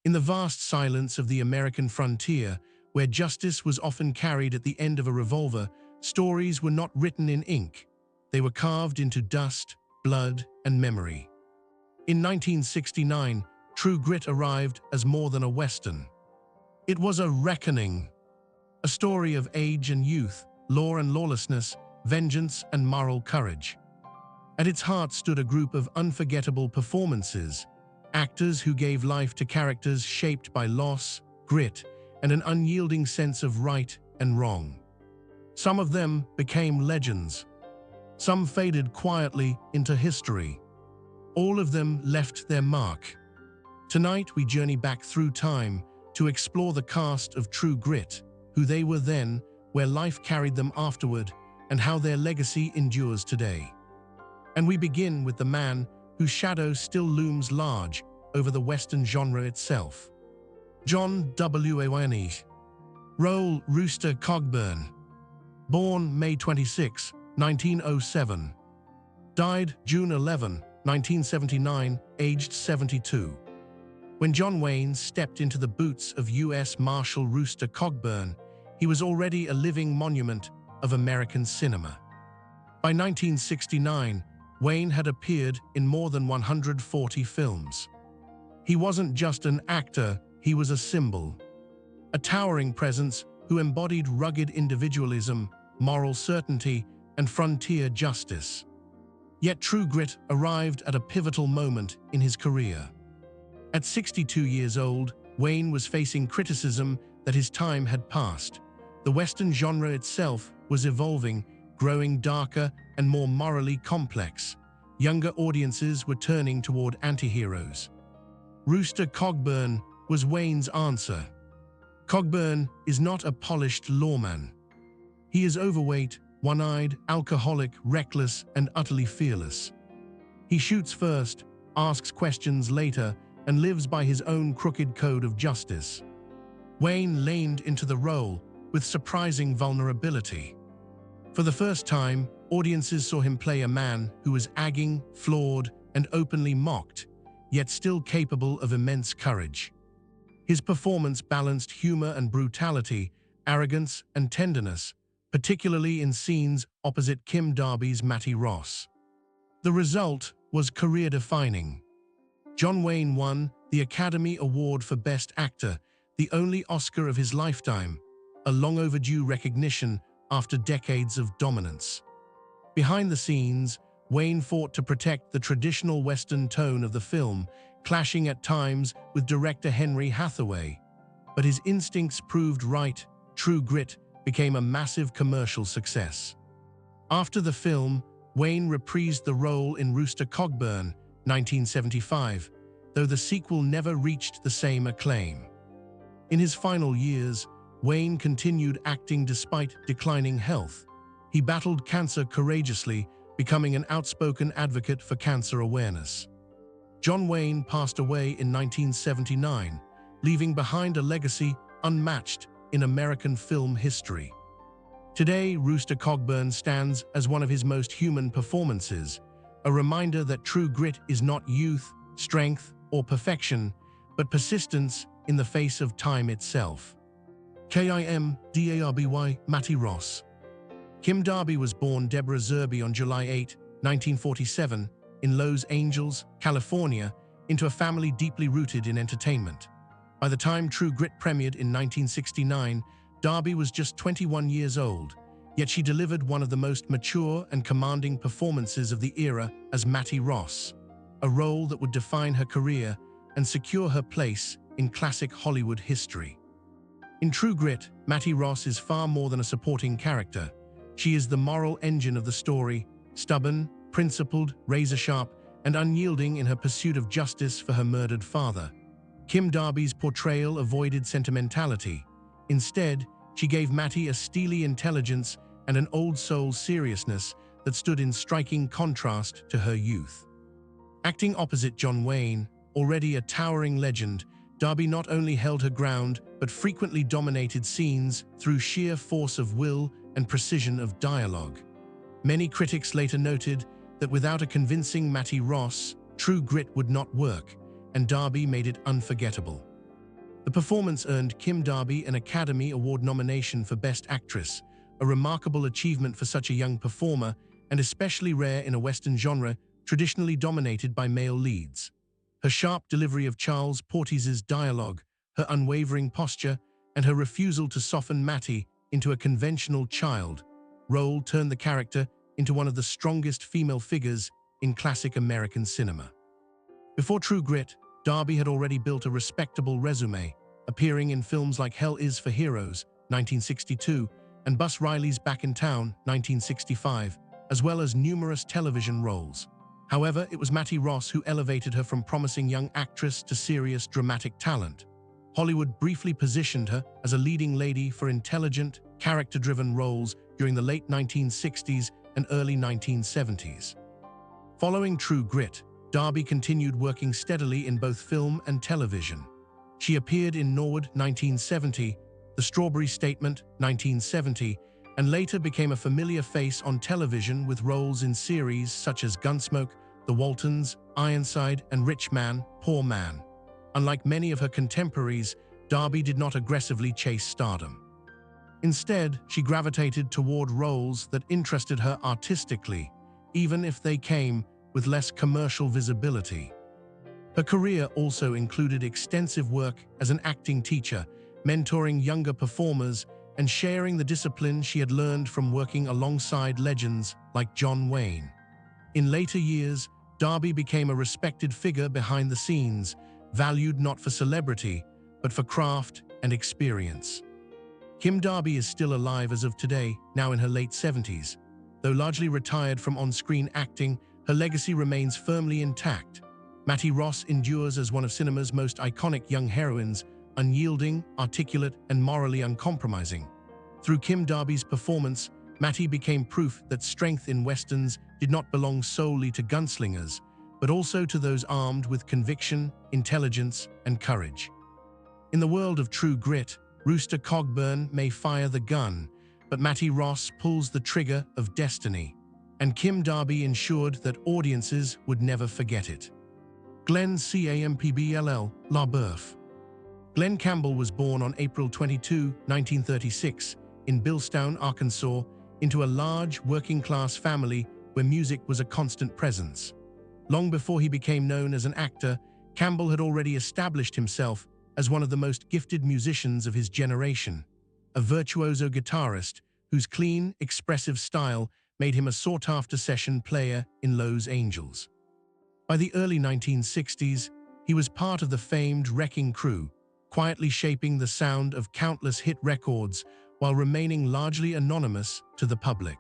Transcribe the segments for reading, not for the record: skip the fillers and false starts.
In the vast silence of the American frontier, where justice was often carried at the end of a revolver, stories were not written in ink. They were carved into dust, blood, and memory. In 1969, True Grit arrived as more than a Western. It was a reckoning, a story of age and youth, law and lawlessness, vengeance and moral courage. At its heart stood a group of unforgettable performances, actors who gave life to characters shaped by loss, grit, and an unyielding sense of right and wrong. Some of them became legends. Some faded quietly into history. All of them left their mark. Tonight we journey back through time to explore the cast of True Grit, who they were then, where life carried them afterward, and how their legacy endures today. And we begin with the man whose shadow still looms large over the Western genre itself. John W. Wayne. Role: Rooster Cogburn. Born May 26, 1907. Died June 11, 1979, aged 72. When John Wayne stepped into the boots of U.S. Marshal Rooster Cogburn, he was already a living monument of American cinema. By 1969, Wayne had appeared in more than 140 films. He wasn't just an actor, he was a symbol. A towering presence who embodied rugged individualism, moral certainty, and frontier justice. Yet True Grit arrived at a pivotal moment in his career. At 62 years old, Wayne was facing criticism that his time had passed. The Western genre itself was evolving, growing darker and more morally complex. Younger audiences were turning toward anti-heroes. Rooster Cogburn was Wayne's answer. Cogburn is not a polished lawman. He is overweight, one-eyed, alcoholic, reckless, and utterly fearless. He shoots first, asks questions later, and lives by his own crooked code of justice. Wayne leaned into the role with surprising vulnerability. For the first time, audiences saw him play a man who was agging, flawed, and openly mocked, yet still capable of immense courage. His performance balanced humor and brutality, arrogance and tenderness, particularly in scenes opposite Kim Darby's Mattie Ross. The result was career-defining. John Wayne won the Academy Award for Best Actor, the only Oscar of his lifetime, a long-overdue recognition after decades of dominance. Behind the scenes, Wayne fought to protect the traditional Western tone of the film, clashing at times with director Henry Hathaway. But his instincts proved right. True Grit became a massive commercial success. After the film, Wayne reprised the role in Rooster Cogburn, 1975, though the sequel never reached the same acclaim. In his final years, Wayne continued acting despite declining health. He battled cancer courageously, becoming an outspoken advocate for cancer awareness. John Wayne passed away in 1979, leaving behind a legacy unmatched in American film history. Today, Rooster Cogburn stands as one of his most human performances, a reminder that true grit is not youth, strength, or perfection, but persistence in the face of time itself. Kim Darby, Mattie Ross. Kim Darby was born Deborah Zerby on July 8, 1947, in Los Angeles, California, into a family deeply rooted in entertainment. By the time True Grit premiered in 1969, Darby was just 21 years old, yet she delivered one of the most mature and commanding performances of the era as Mattie Ross, a role that would define her career and secure her place in classic Hollywood history. In True Grit, Mattie Ross is far more than a supporting character. She is the moral engine of the story, stubborn, principled, razor-sharp, and unyielding in her pursuit of justice for her murdered father. Kim Darby's portrayal avoided sentimentality. Instead, she gave Mattie a steely intelligence and an old-soul seriousness that stood in striking contrast to her youth. Acting opposite John Wayne, already a towering legend, Darby not only held her ground but frequently dominated scenes through sheer force of will and precision of dialogue. Many critics later noted that without a convincing Mattie Ross, True Grit would not work, and Darby made it unforgettable. The performance earned Kim Darby an Academy Award nomination for Best Actress, a remarkable achievement for such a young performer and especially rare in a Western genre traditionally dominated by male leads. Her sharp delivery of Charles Portis's dialogue, her unwavering posture, and her refusal to soften Mattie into a conventional child role turned the character into one of the strongest female figures in classic American cinema. Before True Grit, Darby had already built a respectable resume, appearing in films like Hell Is for Heroes, 1962, and Bus Riley's Back in Town, 1965, as well as numerous television roles. However, it was Mattie Ross who elevated her from promising young actress to serious dramatic talent. Hollywood briefly positioned her as a leading lady for intelligent, character-driven roles during the late 1960s and early 1970s. Following True Grit, Darby continued working steadily in both film and television. She appeared in Norwood, 1970, The Strawberry Statement, 1970, and later became a familiar face on television with roles in series such as Gunsmoke, The Waltons, Ironside, and Rich Man, Poor Man. Unlike many of her contemporaries, Darby did not aggressively chase stardom. Instead, she gravitated toward roles that interested her artistically, even if they came with less commercial visibility. Her career also included extensive work as an acting teacher, mentoring younger performers, and sharing the discipline she had learned from working alongside legends like John Wayne. In later years, Darby became a respected figure behind the scenes, valued not for celebrity, but for craft and experience. Kim Darby is still alive as of today, now in her late 70s. Though largely retired from on-screen acting, her legacy remains firmly intact. Mattie Ross endures as one of cinema's most iconic young heroines, unyielding, articulate, and morally uncompromising. Through Kim Darby's performance, Mattie became proof that strength in westerns did not belong solely to gunslingers, but also to those armed with conviction, intelligence, and courage. In the world of True Grit, Rooster Cogburn may fire the gun, but Mattie Ross pulls the trigger of destiny, and Kim Darby ensured that audiences would never forget it. Glen Campbell, La Boeuf. Glen Campbell was born on April 22, 1936, in Billstown, Arkansas, into a large, working-class family where music was a constant presence. Long before he became known as an actor, Campbell had already established himself as one of the most gifted musicians of his generation, a virtuoso guitarist whose clean, expressive style made him a sought-after session player in Los Angeles. By the early 1960s, he was part of the famed Wrecking Crew, quietly shaping the sound of countless hit records while remaining largely anonymous to the public.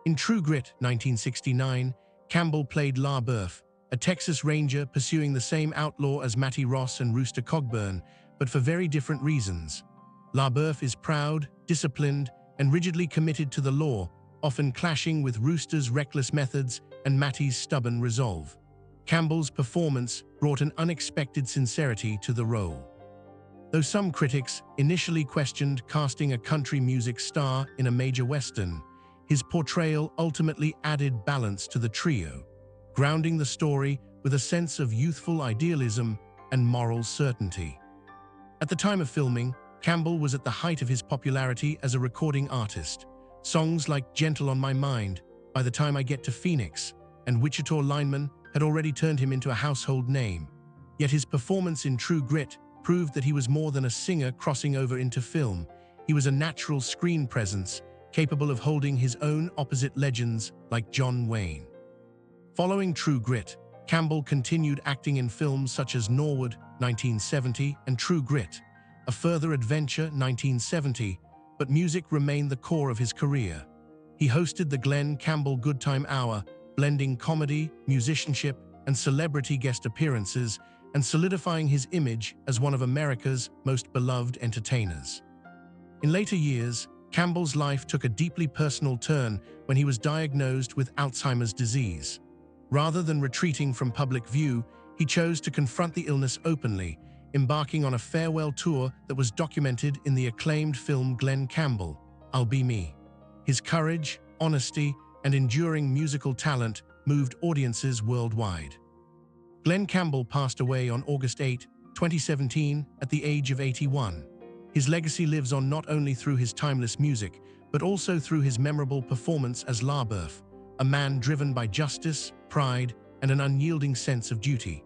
In True Grit, 1969, Campbell played La Boeuf, a Texas Ranger pursuing the same outlaw as Mattie Ross and Rooster Cogburn, but for very different reasons. La Boeuf is proud, disciplined, and rigidly committed to the law, often clashing with Rooster's reckless methods and Mattie's stubborn resolve. Campbell's performance brought an unexpected sincerity to the role. Though some critics initially questioned casting a country music star in a major western, his portrayal ultimately added balance to the trio, grounding the story with a sense of youthful idealism and moral certainty. At the time of filming, Campbell was at the height of his popularity as a recording artist. Songs like Gentle on My Mind, By the Time I Get to Phoenix, and Wichita Lineman had already turned him into a household name. Yet his performance in True Grit proved that he was more than a singer crossing over into film. He was a natural screen presence, capable of holding his own opposite legends like John Wayne. Following True Grit, Campbell continued acting in films such as Norwood, 1970, and True Grit, A Further Adventure, 1970, but music remained the core of his career. He hosted the Glen Campbell Good Time Hour, blending comedy, musicianship, and celebrity guest appearances, and solidifying his image as one of America's most beloved entertainers. In later years, Campbell's life took a deeply personal turn when he was diagnosed with Alzheimer's disease. Rather than retreating from public view, he chose to confront the illness openly, embarking on a farewell tour that was documented in the acclaimed film Glen Campbell, I'll Be Me. His courage, honesty, and enduring musical talent moved audiences worldwide. Glen Campbell passed away on August 8, 2017, at the age of 81. His legacy lives on not only through his timeless music, but also through his memorable performance as Boeuf, a man driven by justice, pride, and an unyielding sense of duty.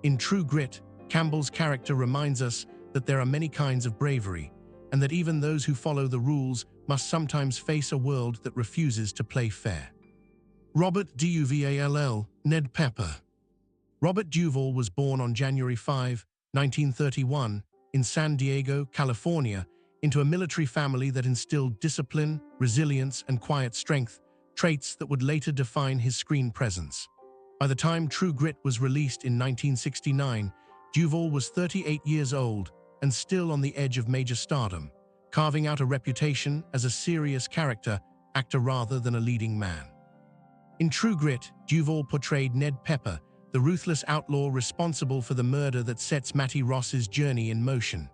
In True Grit, Campbell's character reminds us that there are many kinds of bravery, and that even those who follow the rules must sometimes face a world that refuses to play fair. Robert Duvall, Ned Pepper. Robert Duvall was born on January 5, 1931, in San Diego, California, into a military family that instilled discipline, resilience, and quiet strength, traits that would later define his screen presence. By the time True Grit was released in 1969, Duvall was 38 years old and still on the edge of major stardom, carving out a reputation as a serious character actor rather than a leading man. In True Grit, Duvall portrayed Ned Pepper, the ruthless outlaw responsible for the murder that sets Mattie Ross's journey in motion.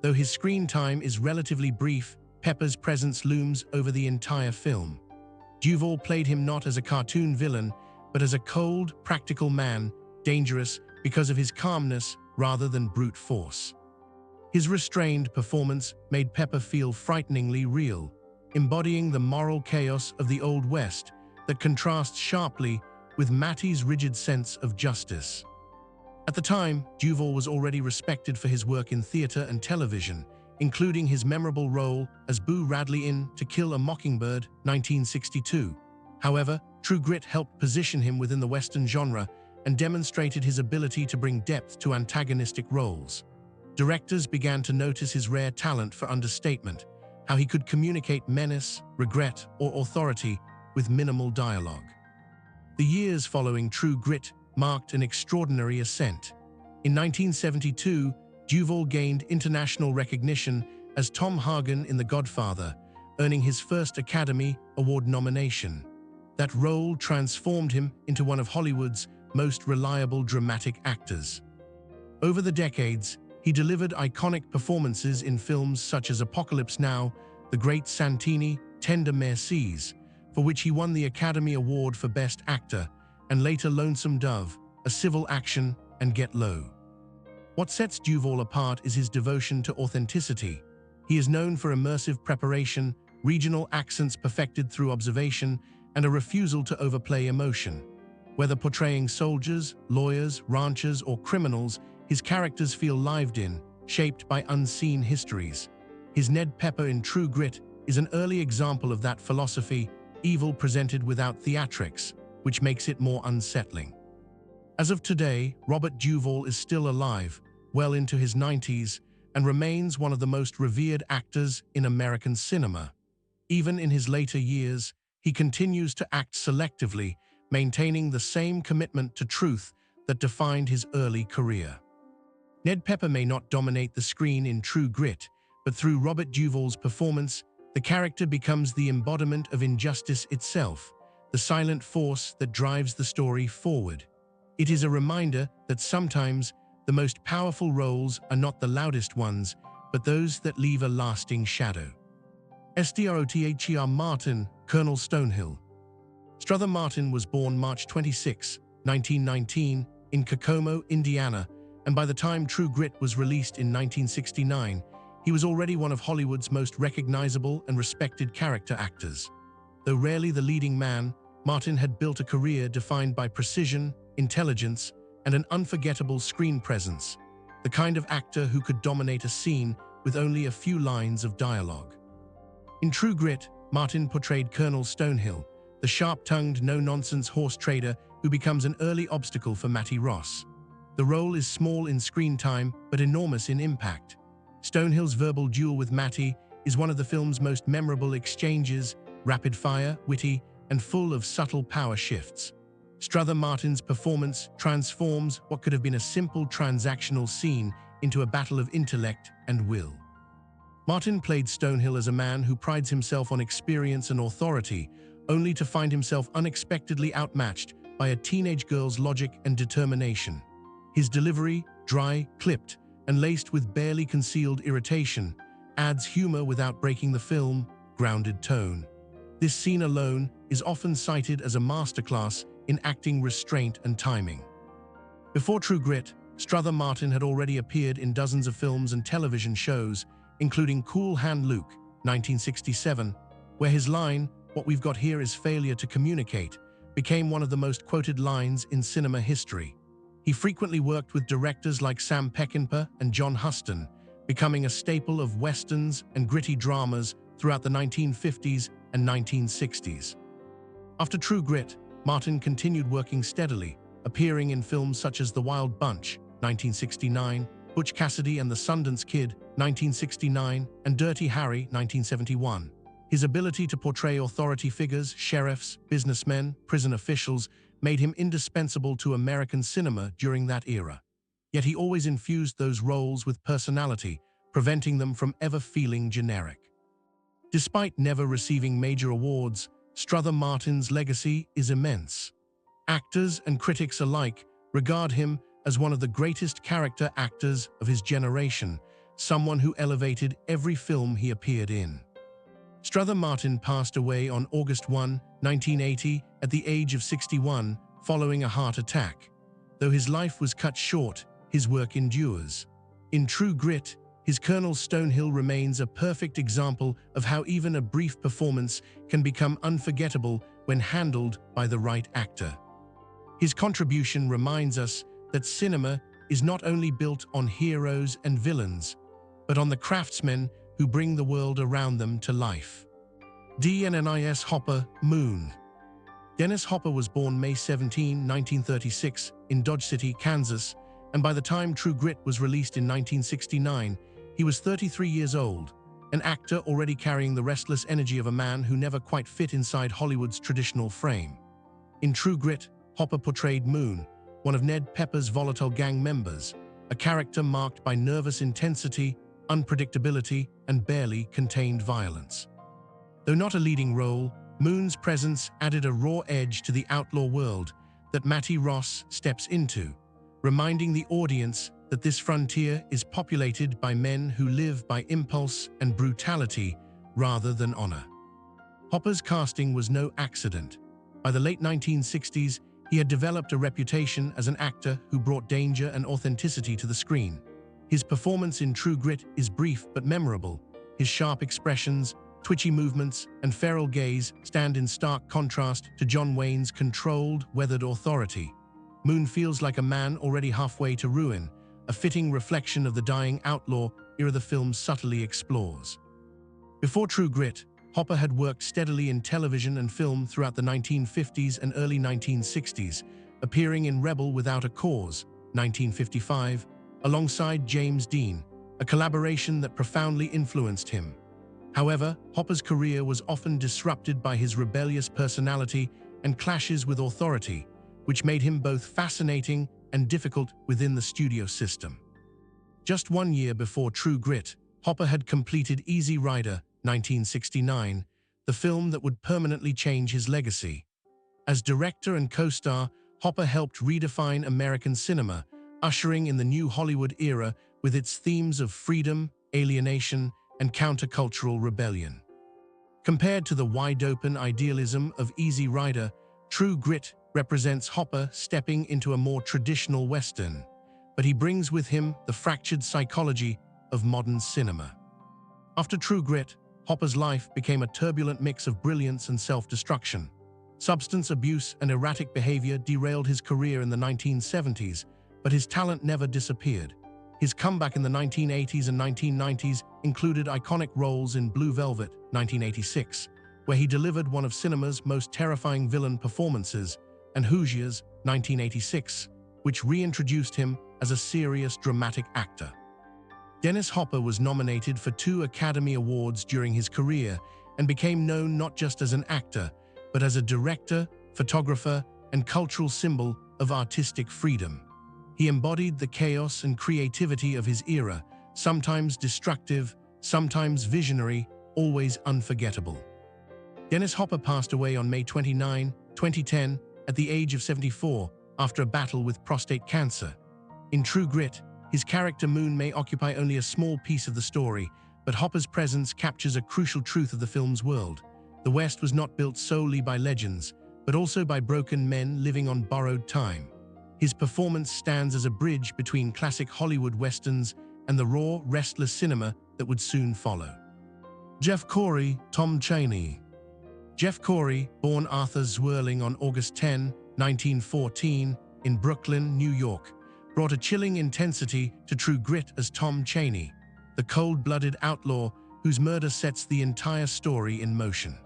Though his screen time is relatively brief, Pepper's presence looms over the entire film. Duvall played him not as a cartoon villain, but as a cold, practical man, dangerous because of his calmness rather than brute force. His restrained performance made Pepper feel frighteningly real, embodying the moral chaos of the Old West that contrasts sharply with Mattie's rigid sense of justice. At the time, Duvall was already respected for his work in theater and television, including his memorable role as Boo Radley in To Kill a Mockingbird, 1962. However, True Grit helped position him within the Western genre and demonstrated his ability to bring depth to antagonistic roles. Directors began to notice his rare talent for understatement, how he could communicate menace, regret, or authority with minimal dialogue. The years following True Grit marked an extraordinary ascent. In 1972, Duvall gained international recognition as Tom Hagen in The Godfather, earning his first Academy Award nomination. That role transformed him into one of Hollywood's most reliable dramatic actors. Over the decades, he delivered iconic performances in films such as Apocalypse Now, The Great Santini, Tender Mercies, for which he won the Academy Award for Best Actor, and later Lonesome Dove, A Civil Action, and Get Low. What sets Duvall apart is his devotion to authenticity. He is known for immersive preparation, regional accents perfected through observation, and a refusal to overplay emotion. Whether portraying soldiers, lawyers, ranchers, or criminals, his characters feel lived in, shaped by unseen histories. His Ned Pepper in True Grit is an early example of that philosophy, evil presented without theatrics, which makes it more unsettling. As of today, Robert Duvall is still alive, well into his 90s, and remains one of the most revered actors in American cinema. Even in his later years, he continues to act selectively, maintaining the same commitment to truth that defined his early career. Ned Pepper may not dominate the screen in True Grit, but through Robert Duvall's performance, the character becomes the embodiment of injustice itself, the silent force that drives the story forward. It is a reminder that sometimes the most powerful roles are not the loudest ones, but those that leave a lasting shadow. Strother Martin, Colonel Stonehill. Strother Martin was born March 26, 1919, in Kokomo, Indiana, and by the time True Grit was released in 1969, he was already one of Hollywood's most recognizable and respected character actors. Though rarely the leading man, Martin had built a career defined by precision, intelligence, and an unforgettable screen presence, the kind of actor who could dominate a scene with only a few lines of dialogue. In True Grit, Martin portrayed Colonel Stonehill, the sharp-tongued, no-nonsense horse trader who becomes an early obstacle for Mattie Ross. The role is small in screen time, but enormous in impact. Stonehill's verbal duel with Mattie is one of the film's most memorable exchanges, rapid-fire, witty, and full of subtle power shifts. Strother Martin's performance transforms what could have been a simple transactional scene into a battle of intellect and will. Martin played Stonehill as a man who prides himself on experience and authority, only to find himself unexpectedly outmatched by a teenage girl's logic and determination. His delivery, dry, clipped, and laced with barely concealed irritation, adds humor without breaking the film's grounded tone. This scene alone is often cited as a masterclass in acting restraint and timing. Before True Grit, Strother Martin had already appeared in dozens of films and television shows, including Cool Hand Luke, 1967, where his line, "What we've got here is failure to communicate," became one of the most quoted lines in cinema history. He frequently worked with directors like Sam Peckinpah and John Huston, becoming a staple of westerns and gritty dramas throughout the 1950s and 1960s. After True Grit, Martin continued working steadily, appearing in films such as The Wild Bunch, 1969, Butch Cassidy and the Sundance Kid, 1969, and Dirty Harry, 1971. His ability to portray authority figures, sheriffs, businessmen, prison officials, made him indispensable to American cinema during that era. Yet he always infused those roles with personality, preventing them from ever feeling generic. Despite never receiving major awards, Strother Martin's legacy is immense. Actors and critics alike regard him as one of the greatest character actors of his generation, someone who elevated every film he appeared in. Strother Martin passed away on August 1, 1980, at the age of 61, following a heart attack. Though his life was cut short, his work endures. In True Grit, his Colonel Stonehill remains a perfect example of how even a brief performance can become unforgettable when handled by the right actor. His contribution reminds us that cinema is not only built on heroes and villains, but on the craftsmen who bring the world around them to life. Dennis Hopper, Moon. Dennis Hopper was born May 17, 1936, in Dodge City, Kansas, and by the time True Grit was released in 1969, he was 33 years old, an actor already carrying the restless energy of a man who never quite fit inside Hollywood's traditional frame. In True Grit, Hopper portrayed Moon, one of Ned Pepper's volatile gang members, a character marked by nervous intensity, unpredictability, and barely contained violence. Though not a leading role, Moon's presence added a raw edge to the outlaw world that Mattie steps into, reminding the audience that this frontier is populated by men who live by impulse and brutality rather than honor. Hopper's casting was no accident. By the late 1960s, he had developed a reputation as an actor who brought danger and authenticity to the screen. His performance in True Grit is brief but memorable. His sharp expressions, twitchy movements, and feral gaze stand in stark contrast to John Wayne's controlled, weathered authority. Moon feels like a man already halfway to ruin, a fitting reflection of the dying outlaw era the film subtly explores. Before True Grit, Hopper had worked steadily in television and film throughout the 1950s and early 1960s, appearing in Rebel Without a Cause, 1955, alongside James Dean, a collaboration that profoundly influenced him. However, Hopper's career was often disrupted by his rebellious personality and clashes with authority, which made him both fascinating and difficult within the studio system. Just 1 year before True Grit, Hopper had completed Easy Rider, 1969, the film that would permanently change his legacy. As director and co-star, Hopper helped redefine American cinema, ushering in the new Hollywood era with its themes of freedom, alienation, and countercultural rebellion. Compared to the wide-open idealism of Easy Rider, True Grit represents Hopper stepping into a more traditional Western, but he brings with him the fractured psychology of modern cinema. After True Grit, Hopper's life became a turbulent mix of brilliance and self-destruction. Substance abuse and erratic behavior derailed his career in the 1970s, but his talent never disappeared. His comeback in the 1980s and 1990s included iconic roles in Blue Velvet, 1986, where he delivered one of cinema's most terrifying villain performances, and Hoosiers, 1986, which reintroduced him as a serious, dramatic actor. Dennis Hopper was nominated for 2 Academy Awards during his career and became known not just as an actor, but as a director, photographer, and cultural symbol of artistic freedom. He embodied the chaos and creativity of his era, sometimes destructive, sometimes visionary, always unforgettable. Dennis Hopper passed away on May 29, 2010, at the age of 74, after a battle with prostate cancer. In True Grit, his character Moon may occupy only a small piece of the story, but Hopper's presence captures a crucial truth of the film's world. The West was not built solely by legends, but also by broken men living on borrowed time. His performance stands as a bridge between classic Hollywood westerns and the raw, restless cinema that would soon follow. Jeff Corey, Tom Chaney. Jeff Corey, born Arthur Zwirling on August 10, 1914, in Brooklyn, New York, brought a chilling intensity to True Grit as Tom Chaney, the cold-blooded outlaw whose murder sets the entire story in motion.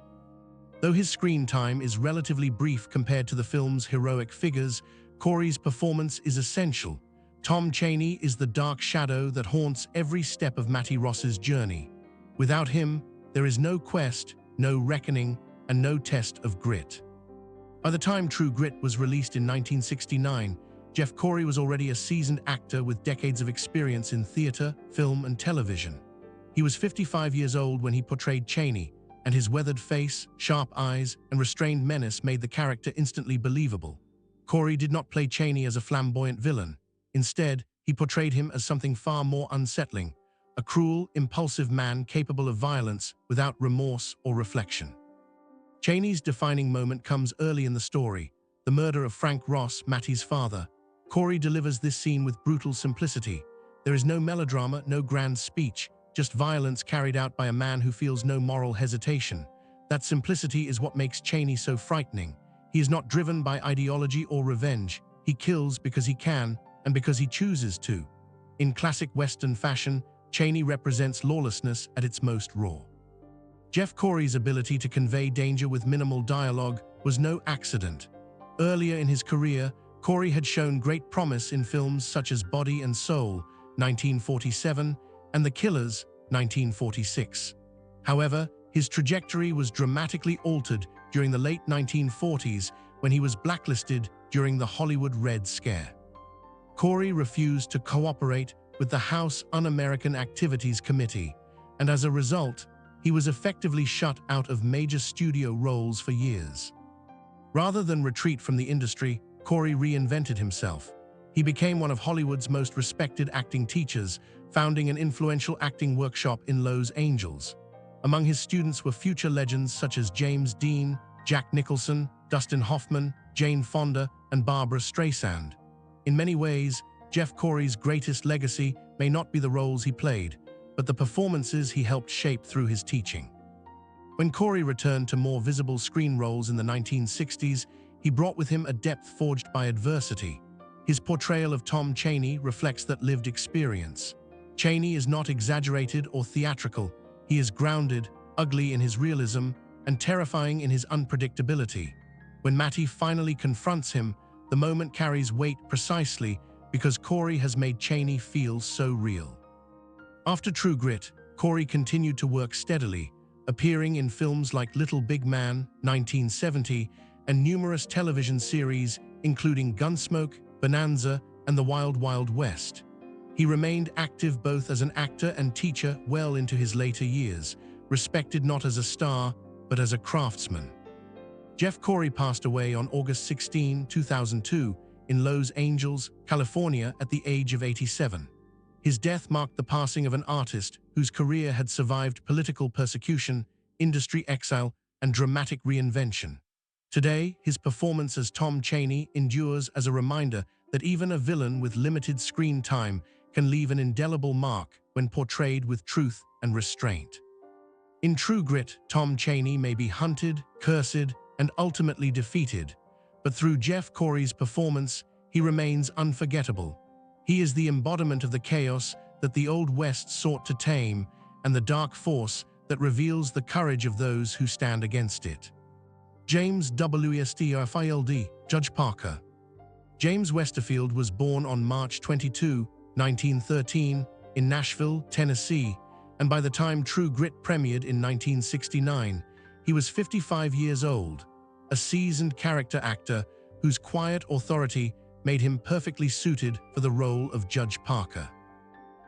Though his screen time is relatively brief compared to the film's heroic figures, Corey's performance is essential. Tom Chaney is the dark shadow that haunts every step of Mattie Ross's journey. Without him, there is no quest, no reckoning, and no test of grit. By the time True Grit was released in 1969, Jeff Corey was already a seasoned actor with decades of experience in theater, film, and television. He was 55 years old when he portrayed Chaney, and his weathered face, sharp eyes, and restrained menace made the character instantly believable. Corey did not play Chaney as a flamboyant villain. Instead, he portrayed him as something far more unsettling, a cruel, impulsive man capable of violence without remorse or reflection. Chaney's defining moment comes early in the story, the murder of Frank Ross, Mattie's father. Corey delivers this scene with brutal simplicity. There is no melodrama, no grand speech, just violence carried out by a man who feels no moral hesitation. That simplicity is what makes Chaney so frightening. He is not driven by ideology or revenge. He kills because he can and because he chooses to. In classic Western fashion, Chaney represents lawlessness at its most raw. Jeff Corey's ability to convey danger with minimal dialogue was no accident. Earlier in his career, Corey had shown great promise in films such as Body and Soul, 1947, and The Killers, 1946. However, his trajectory was dramatically altered during the late 1940s when he was blacklisted during the Hollywood Red Scare. Corey refused to cooperate with the House Un-American Activities Committee, and as a result, he was effectively shut out of major studio roles for years. Rather than retreat from the industry, Corey reinvented himself. He became one of Hollywood's most respected acting teachers, founding an influential acting workshop in Los Angeles. Among his students were future legends such as James Dean, Jack Nicholson, Dustin Hoffman, Jane Fonda, and Barbara Streisand. In many ways, Jeff Corey's greatest legacy may not be the roles he played, but the performances he helped shape through his teaching. When Corey returned to more visible screen roles in the 1960s, he brought with him a depth forged by adversity. His portrayal of Tom Chaney reflects that lived experience. Chaney is not exaggerated or theatrical. He is grounded, ugly in his realism, and terrifying in his unpredictability. When Mattie finally confronts him, the moment carries weight precisely because Corey has made Chaney feel so real. After True Grit, Corey continued to work steadily, appearing in films like Little Big Man, 1970, and numerous television series including Gunsmoke, Bonanza, and The Wild Wild West. He remained active both as an actor and teacher well into his later years, respected not as a star, but as a craftsman. Jeff Corey passed away on August 16, 2002, in Los Angeles, California, at the age of 87. His death marked the passing of an artist whose career had survived political persecution, industry exile, and dramatic reinvention. Today, his performance as Tom Chaney endures as a reminder that even a villain with limited screen time can leave an indelible mark when portrayed with truth and restraint. In True Grit, Tom Chaney may be hunted, cursed, and ultimately defeated, but through Jeff Corey's performance, he remains unforgettable. He is the embodiment of the chaos that the Old West sought to tame and the dark force that reveals the courage of those who stand against it. James Westerfield, Judge Parker. James Westerfield was born on March 22, 1913, in Nashville, Tennessee, and by the time True Grit premiered in 1969, he was 55 years old, a seasoned character actor whose quiet authority made him perfectly suited for the role of Judge Parker.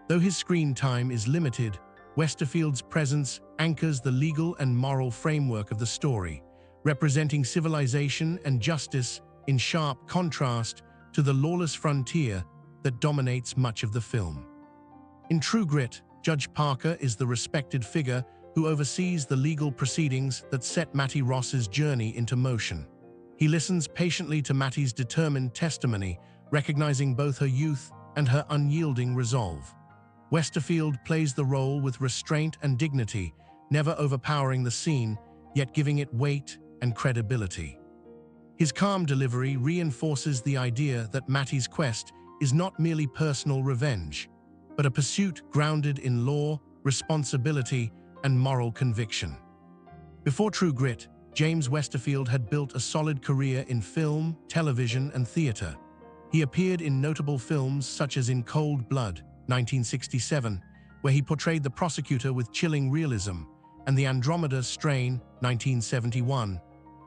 Though his screen time is limited, Westerfield's presence anchors the legal and moral framework of the story, representing civilization and justice in sharp contrast to the lawless frontier that dominates much of the film. In True Grit, Judge Parker is the respected figure who oversees the legal proceedings that set Mattie Ross's journey into motion. He listens patiently to Mattie's determined testimony recognizing both her youth and her unyielding resolve. Westerfield plays the role with restraint and dignity, never overpowering the scene, yet giving it weight and credibility. His calm delivery reinforces the idea that Mattie's quest is not merely personal revenge, but a pursuit grounded in law, responsibility, and moral conviction. Before True Grit, James Westerfield had built a solid career in film, television, and theatre. He appeared in notable films such as In Cold Blood, 1967, where he portrayed the prosecutor with chilling realism, and The Andromeda Strain, 1971,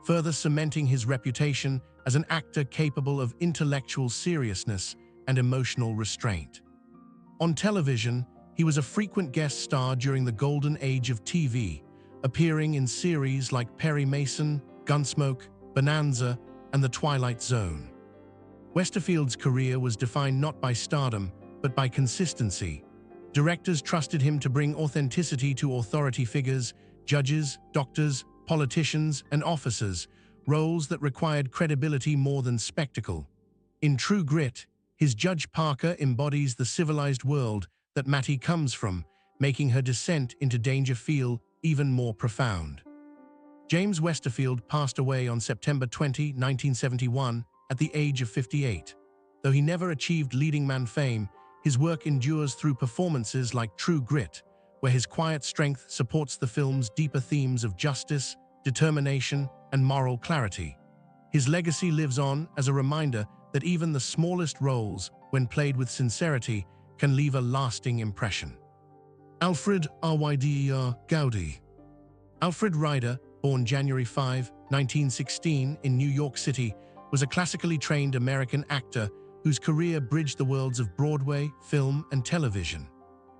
further cementing his reputation as an actor capable of intellectual seriousness and emotional restraint. On television, he was a frequent guest star during the golden age of TV, appearing in series like Perry Mason, Gunsmoke, Bonanza, and The Twilight Zone. Westerfield's career was defined not by stardom, but by consistency. Directors trusted him to bring authenticity to authority figures, judges, doctors, politicians, and officers, roles that required credibility more than spectacle. In True Grit, his Judge Parker embodies the civilized world that Mattie comes from, making her descent into danger feel even more profound. James Westerfield passed away on September 20, 1971, at the age of 58. Though he never achieved leading man fame, his work endures through performances like True Grit, where his quiet strength supports the film's deeper themes of justice, determination, and moral clarity. His legacy lives on as a reminder that even the smallest roles, when played with sincerity, can leave a lasting impression. Alfred Ryder Gowdy. Alfred Ryder, born January 5, 1916 in New York City, was a classically trained American actor whose career bridged the worlds of Broadway, film, and television.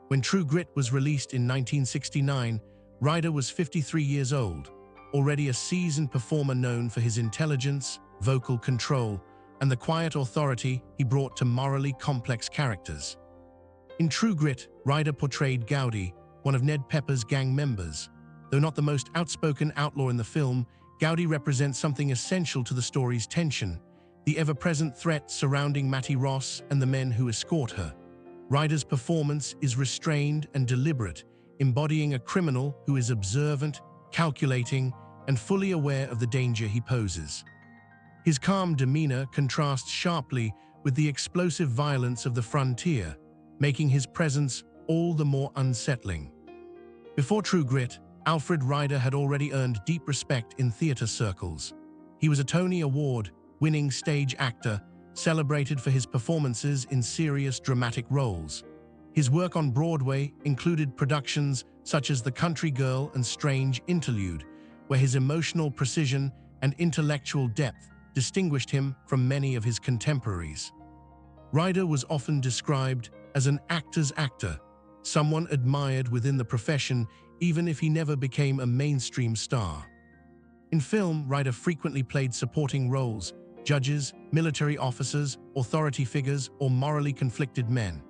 When True Grit was released in 1969, Ryder was 53 years old, already a seasoned performer known for his intelligence, vocal control, and the quiet authority he brought to morally complex characters. In True Grit, Ryder portrayed Gowdy, one of Ned Pepper's gang members. Though not the most outspoken outlaw in the film, Gowdy represents something essential to the story's tension, the ever-present threat surrounding Mattie Ross and the men who escort her. Ryder's performance is restrained and deliberate, embodying a criminal who is observant, calculating, and fully aware of the danger he poses. His calm demeanor contrasts sharply with the explosive violence of the frontier, making his presence all the more unsettling. Before True Grit, Alfred Ryder had already earned deep respect in theater circles. He was a Tony Award-winning stage actor, celebrated for his performances in serious dramatic roles. His work on Broadway included productions such as The Country Girl and Strange Interlude, where his emotional precision and intellectual depth distinguished him from many of his contemporaries. Ryder was often described as an actor's actor, someone admired within the profession even if he never became a mainstream star. In film, Ryder frequently played supporting roles, judges, military officers, authority figures, or morally conflicted men.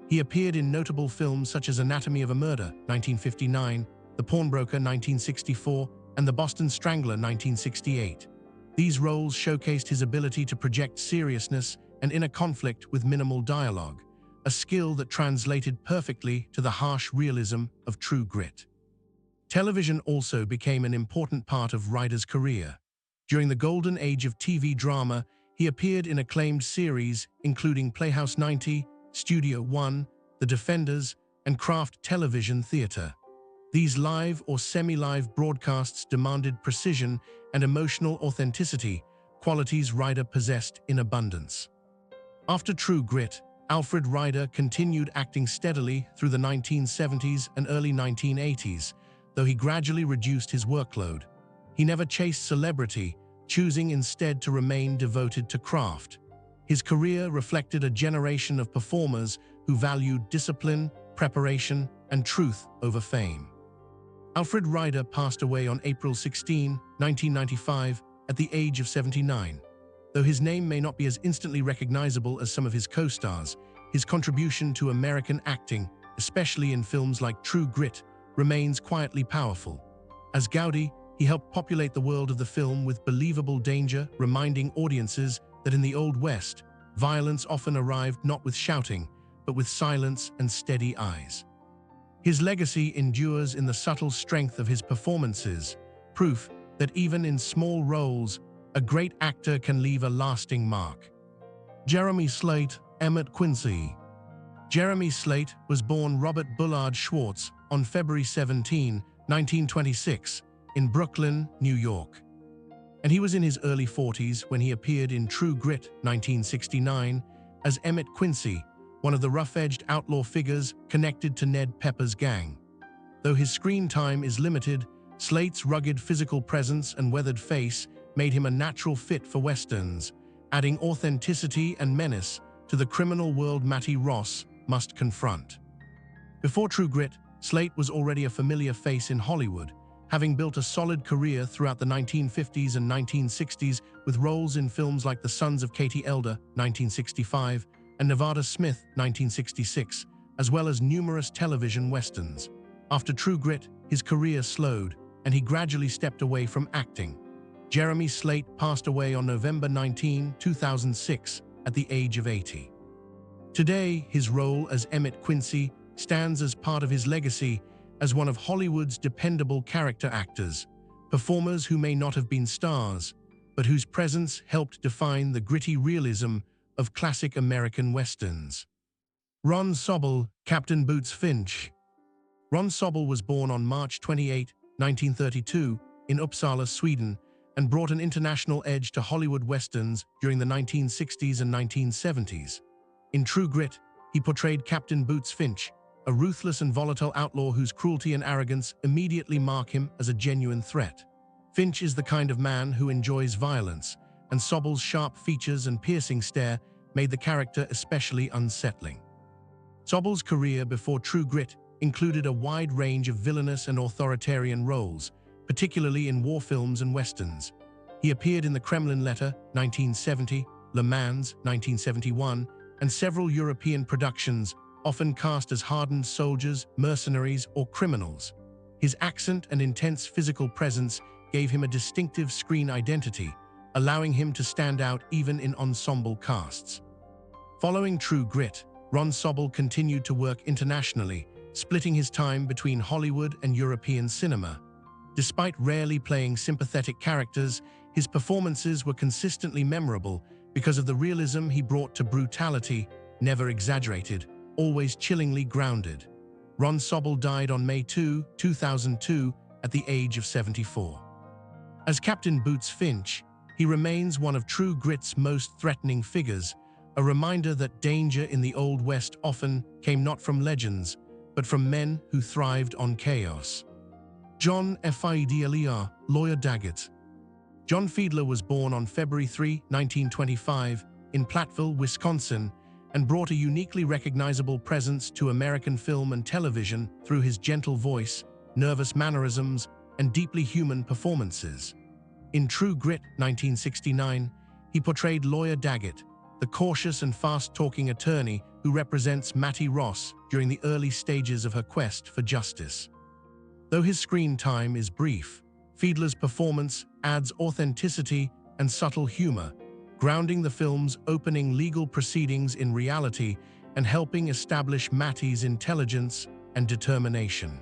He appeared in notable films such as Anatomy of a Murder, 1959, The Pawnbroker, 1964, and The Boston Strangler, 1968. These roles showcased his ability to project seriousness and inner conflict with minimal dialogue, a skill that translated perfectly to the harsh realism of True Grit. Television also became an important part of Ryder's career. During the golden age of TV drama, he appeared in acclaimed series including Playhouse 90, Studio One, The Defenders, and Kraft Television Theater. These live or semi-live broadcasts demanded precision and emotional authenticity, qualities Ryder possessed in abundance. After True Grit, Alfred Ryder continued acting steadily through the 1970s and early 1980s, though he gradually reduced his workload. He never chased celebrity, choosing instead to remain devoted to craft. His career reflected a generation of performers who valued discipline, preparation, and truth over fame. Alfred Ryder passed away on April 16, 1995, at the age of 79. Though his name may not be as instantly recognizable as some of his co-stars, his contribution to American acting, especially in films like True Grit, remains quietly powerful. As Gowdy, he helped populate the world of the film with believable danger, reminding audiences that in the Old West, violence often arrived not with shouting, but with silence and steady eyes. His legacy endures in the subtle strength of his performances, proof that even in small roles, a great actor can leave a lasting mark. Jeremy Slate, Emmett Quincy. Jeremy Slate was born Robert Bullard Schwartz on February 17, 1926, in Brooklyn, New York. And he was in his early 40s when he appeared in True Grit, 1969, as Emmett Quincy, one of the rough-edged outlaw figures connected to Ned Pepper's gang. Though his screen time is limited, Slate's rugged physical presence and weathered face made him a natural fit for westerns, adding authenticity and menace to the criminal world Mattie must confront. Before True Grit, Slate was already a familiar face in Hollywood, having built a solid career throughout the 1950s and 1960s with roles in films like The Sons of Katie Elder, 1965, and Nevada Smith, 1966, as well as numerous television westerns. After True Grit, his career slowed, and he gradually stepped away from acting. Jeremy Slate passed away on November 19, 2006, at the age of 80. Today, his role as Emmett Quincy stands as part of his legacy as one of Hollywood's dependable character actors, performers who may not have been stars, but whose presence helped define the gritty realism of classic American westerns. Ron Sobel, Captain Boots Finch. Ron Sobel was born on March 28, 1932, in Uppsala, Sweden, and brought an international edge to Hollywood westerns during the 1960s and 1970s. In True Grit, he portrayed Captain Boots Finch, a ruthless and volatile outlaw whose cruelty and arrogance immediately mark him as a genuine threat. Finch is the kind of man who enjoys violence, and Sobel's sharp features and piercing stare made the character especially unsettling. Sobel's career before True Grit included a wide range of villainous and authoritarian roles, particularly in war films and westerns. He appeared in The Kremlin Letter, 1970, Le Mans, 1971, and several European productions, often cast as hardened soldiers, mercenaries, or criminals. His accent and intense physical presence gave him a distinctive screen identity, allowing him to stand out even in ensemble casts. Following True Grit, Ron Sobel continued to work internationally, splitting his time between Hollywood and European cinema. Despite rarely playing sympathetic characters, his performances were consistently memorable because of the realism he brought to brutality, never exaggerated, always chillingly grounded. Ron Sobel died on May 2, 2002, at the age of 74. As Captain Boots Finch, he remains one of True Grit's most threatening figures, a reminder that danger in the Old West often came not from legends, but from men who thrived on chaos. John Fiedler, Lawyer Daggett. John Fiedler was born on February 3, 1925, in Platteville, Wisconsin, and brought a uniquely recognizable presence to American film and television through his gentle voice, nervous mannerisms, and deeply human performances. In True Grit, 1969, he portrayed Lawyer Daggett, the cautious and fast-talking attorney who represents Mattie during the early stages of her quest for justice. Though his screen time is brief, Fiedler's performance adds authenticity and subtle humor, grounding the film's opening legal proceedings in reality and helping establish Mattie's intelligence and determination.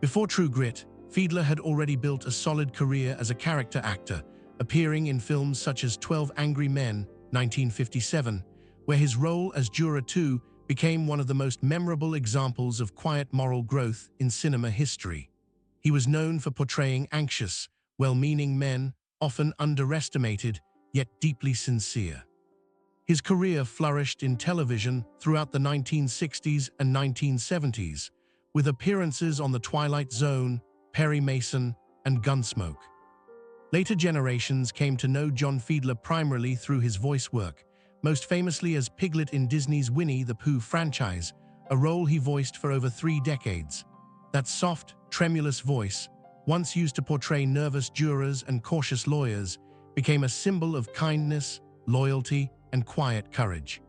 Before True Grit, Fiedler had already built a solid career as a character actor, appearing in films such as 12 Angry Men, 1957, where his role as Juror 2 became one of the most memorable examples of quiet moral growth in cinema history. He was known for portraying anxious, well-meaning men, often underestimated, yet deeply sincere. His career flourished in television throughout the 1960s and 1970s, with appearances on The Twilight Zone, Perry Mason, and Gunsmoke. Later generations came to know John Fiedler primarily through his voice work, most famously as Piglet in Disney's Winnie the Pooh franchise, a role he voiced for over 3 decades. That soft, tremulous voice, once used to portray nervous jurors and cautious lawyers, became a symbol of kindness, loyalty, and quiet courage.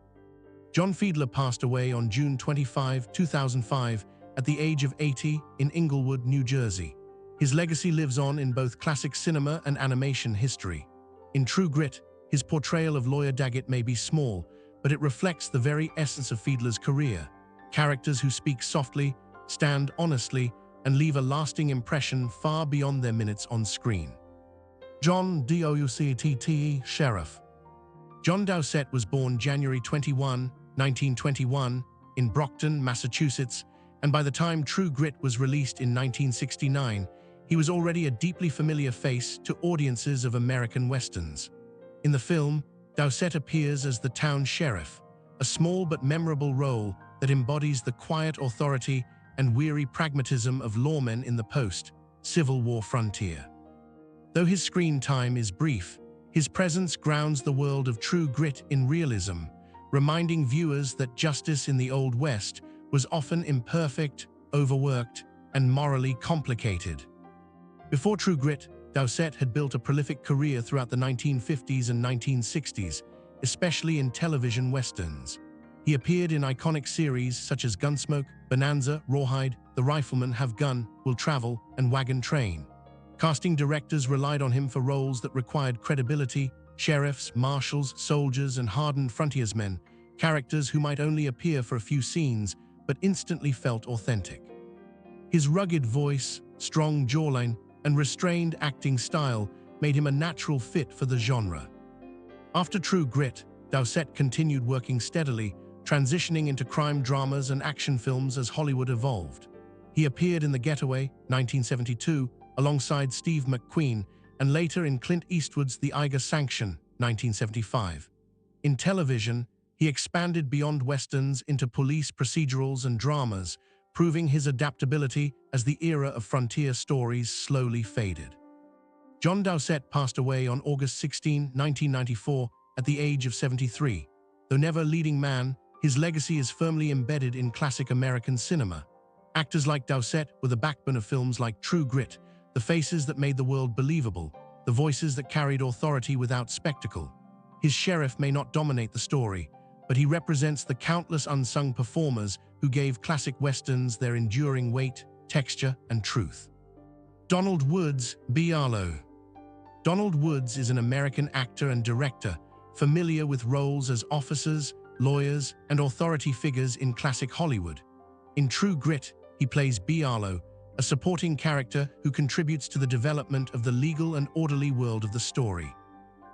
John Fiedler passed away on June 25, 2005, at the age of 80 in Inglewood, New Jersey. His legacy lives on in both classic cinema and animation history. In True Grit, his portrayal of Lawyer Daggett may be small, but it reflects the very essence of Fiedler's career. Characters who speak softly, stand honestly, and leave a lasting impression far beyond their minutes on screen. John Doucette, Sheriff. John Doucette was born January 21, 1921, in Brockton, Massachusetts, and by the time True Grit was released in 1969, he was already a deeply familiar face to audiences of American westerns. In the film, Doucette appears as the town sheriff, a small but memorable role that embodies the quiet authority and weary pragmatism of lawmen in the post-Civil War frontier. Though his screen time is brief, his presence grounds the world of True Grit in realism, reminding viewers that justice in the Old West was often imperfect, overworked, and morally complicated. Before True Grit, Doucette had built a prolific career throughout the 1950s and 1960s, especially in television westerns. He appeared in iconic series such as Gunsmoke, Bonanza, Rawhide, The Riflemen Have Gun, Will Travel, and Wagon Train. Casting directors relied on him for roles that required credibility: sheriffs, marshals, soldiers, and hardened frontiersmen, characters who might only appear for a few scenes but instantly felt authentic. His rugged voice, strong jawline, and restrained acting style made him a natural fit for the genre. After True Grit, Doucette continued working steadily, transitioning into crime dramas and action films as Hollywood evolved. He appeared in The Getaway, 1972, alongside Steve McQueen, and later in Clint Eastwood's The Eiger Sanction, 1975. In television, he expanded beyond westerns into police procedurals and dramas, proving his adaptability as the era of frontier stories slowly faded. John Doucette passed away on August 16, 1994, at the age of 73. Though never a leading man, his legacy is firmly embedded in classic American cinema. Actors like Doucette were the backbone of films like True Grit, the faces that made the world believable, the voices that carried authority without spectacle. His sheriff may not dominate the story, but he represents the countless unsung performers who gave classic westerns their enduring weight, texture, and truth. Donald Woods, Bialo. Donald Woods is an American actor and director, familiar with roles as officers, lawyers, and authority figures in classic Hollywood. In True Grit, he plays Bialo, a supporting character who contributes to the development of the legal and orderly world of the story.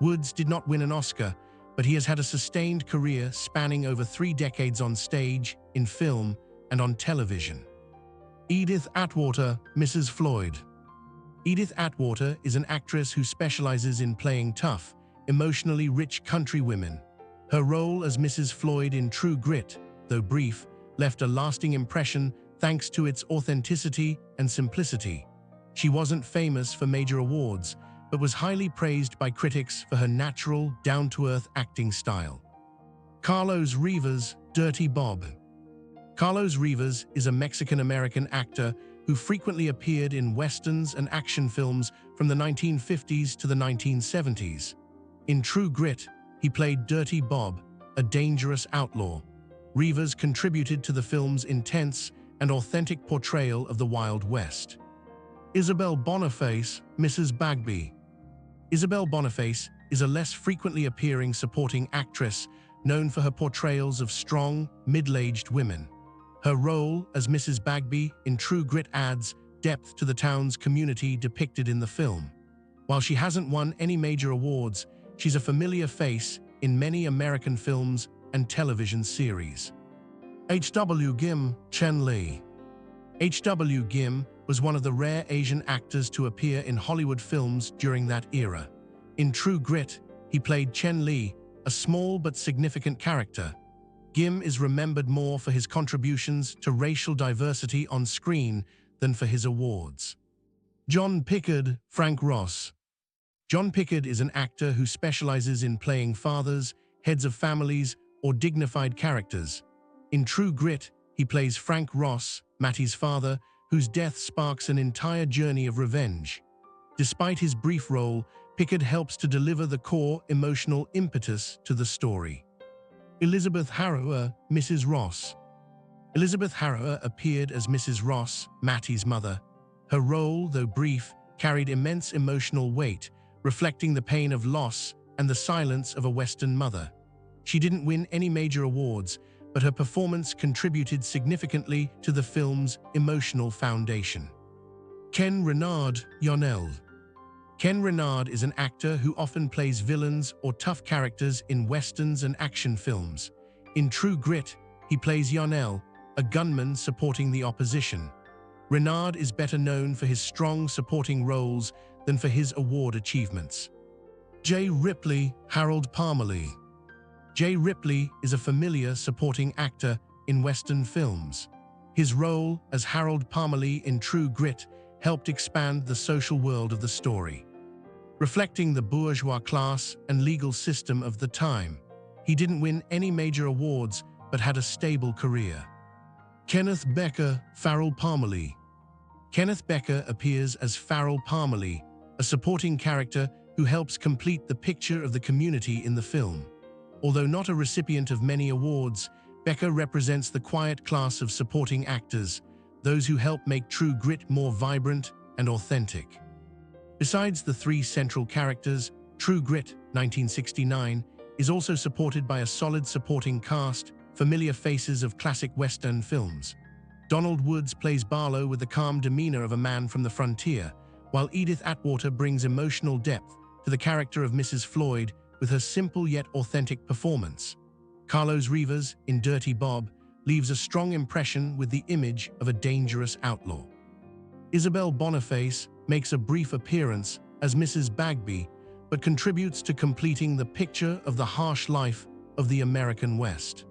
Woods did not win an Oscar, but he has had a sustained career spanning over 3 decades on stage, in film, and on television. Edith Atwater, Mrs. Floyd. Edith Atwater is an actress who specializes in playing tough, emotionally rich country women. Her role as Mrs. Floyd in True Grit, though brief, left a lasting impression thanks to its authenticity and simplicity. She wasn't famous for major awards, but was highly praised by critics for her natural, down-to-earth acting style. Carlos Rivas, Dirty Bob. Carlos Rivas is a Mexican-American actor who frequently appeared in westerns and action films from the 1950s to the 1970s. In True Grit, he played Dirty Bob, a dangerous outlaw. Rivas contributed to the film's intense and authentic portrayal of the Wild West. Isabel Boniface, Mrs. Bagby. Isabel Boniface is a less frequently appearing supporting actress known for her portrayals of strong, middle-aged women. Her role as Mrs. Bagby in True Grit adds depth to the town's community depicted in the film. While she hasn't won any major awards, she's a familiar face in many American films and television series. H.W. Gim, Chen Li. H.W. Gim was one of the rare Asian actors to appear in Hollywood films during that era. In True Grit, he played Chen Li, a small but significant character. Gim is remembered more for his contributions to racial diversity on screen than for his awards. John Pickard, Frank Ross. John Pickard is an actor who specializes in playing fathers, heads of families, or dignified characters. In True Grit, he plays Frank Ross, Mattie's father, whose death sparks an entire journey of revenge. Despite his brief role, Pickard helps to deliver the core emotional impetus to the story. Elizabeth Harrower, Mrs. Ross. Elizabeth Harrower appeared as Mrs. Ross, Mattie's mother. Her role, though brief, carried immense emotional weight, reflecting the pain of loss and the silence of a Western mother. She didn't win any major awards, but her performance contributed significantly to the film's emotional foundation. Ken Renard, Yonel. Ken Renard is an actor who often plays villains or tough characters in westerns and action films. In True Grit, he plays Yonel, a gunman supporting the opposition. Renard is better known for his strong supporting roles than for his award achievements. J. Ripley, Harold Parmalee. J. Ripley is a familiar supporting actor in Western films. His role as Harold Parmalee in True Grit helped expand the social world of the story. Reflecting the bourgeois class and legal system of the time, he didn't win any major awards but had a stable career. Kenneth Becker, Farrell Parmalee. Kenneth Becker appears as Farrell Parmalee, a supporting character who helps complete the picture of the community in the film. Although not a recipient of many awards, Becker represents the quiet class of supporting actors, those who help make True Grit more vibrant and authentic. Besides the three central characters, True Grit, 1969, is also supported by a solid supporting cast, familiar faces of classic Western films. Donald Woods plays Barlow with the calm demeanor of a man from the frontier, while Edith Atwater brings emotional depth to the character of Mrs. Floyd with her simple yet authentic performance. Carlos Rivas, in Dirty Bob, leaves a strong impression with the image of a dangerous outlaw. Isabel Boniface makes a brief appearance as Mrs. Bagby, but contributes to completing the picture of the harsh life of the American West.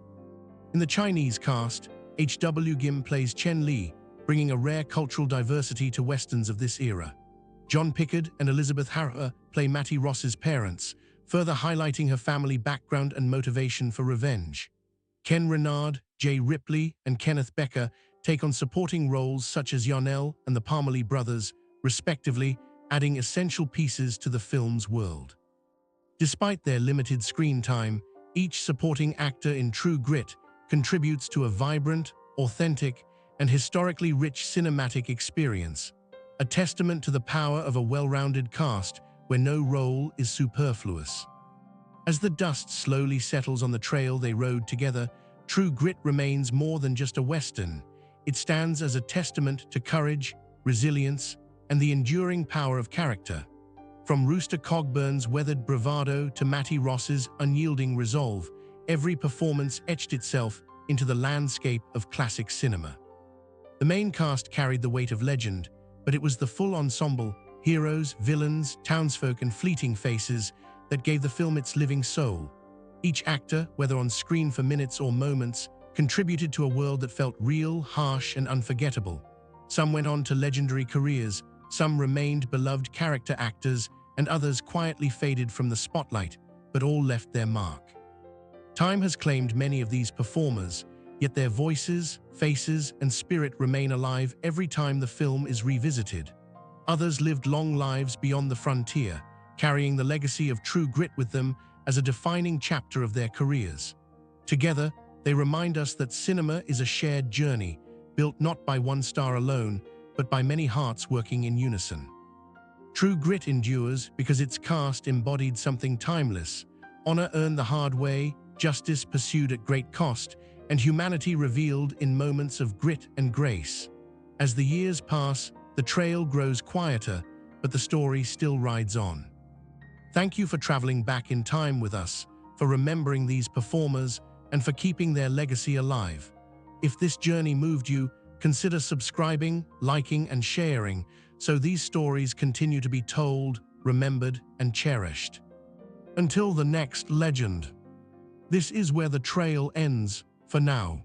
In the Chinese cast, H.W. Gim plays Chen Li, bringing a rare cultural diversity to westerns of this era. John Pickard and Elizabeth Harper play Mattie Ross's parents, further highlighting her family background and motivation for revenge. Ken Renard, J. Ripley, and Kenneth Becker take on supporting roles such as Yonel and the Parmalee brothers, respectively, adding essential pieces to the film's world. Despite their limited screen time, each supporting actor in True Grit contributes to a vibrant, authentic, and historically rich cinematic experience, a testament to the power of a well-rounded cast where no role is superfluous. As the dust slowly settles on the trail they rode together, True Grit remains more than just a Western. It stands as a testament to courage, resilience, and the enduring power of character. From Rooster Cogburn's weathered bravado to Mattie Ross's unyielding resolve, every performance etched itself into the landscape of classic cinema. The main cast carried the weight of legend, but it was the full ensemble, heroes, villains, townsfolk, and fleeting faces, that gave the film its living soul. Each actor, whether on screen for minutes or moments, contributed to a world that felt real, harsh, and unforgettable. Some went on to legendary careers, some remained beloved character actors, and others quietly faded from the spotlight, but all left their mark. Time has claimed many of these performers, yet their voices, faces, and spirit remain alive every time the film is revisited. Others lived long lives beyond the frontier, carrying the legacy of True Grit with them as a defining chapter of their careers. Together, they remind us that cinema is a shared journey, built not by one star alone, but by many hearts working in unison. True Grit endures because its cast embodied something timeless: honor earned the hard way, justice pursued at great cost, and humanity revealed in moments of grit and grace. As the years pass, the trail grows quieter, but the story still rides on. Thank you for traveling back in time with us, for remembering these performers, and for keeping their legacy alive. If this journey moved you, consider subscribing, liking, and sharing, so these stories continue to be told, remembered, and cherished. Until the next legend. This is where the trail ends, for now.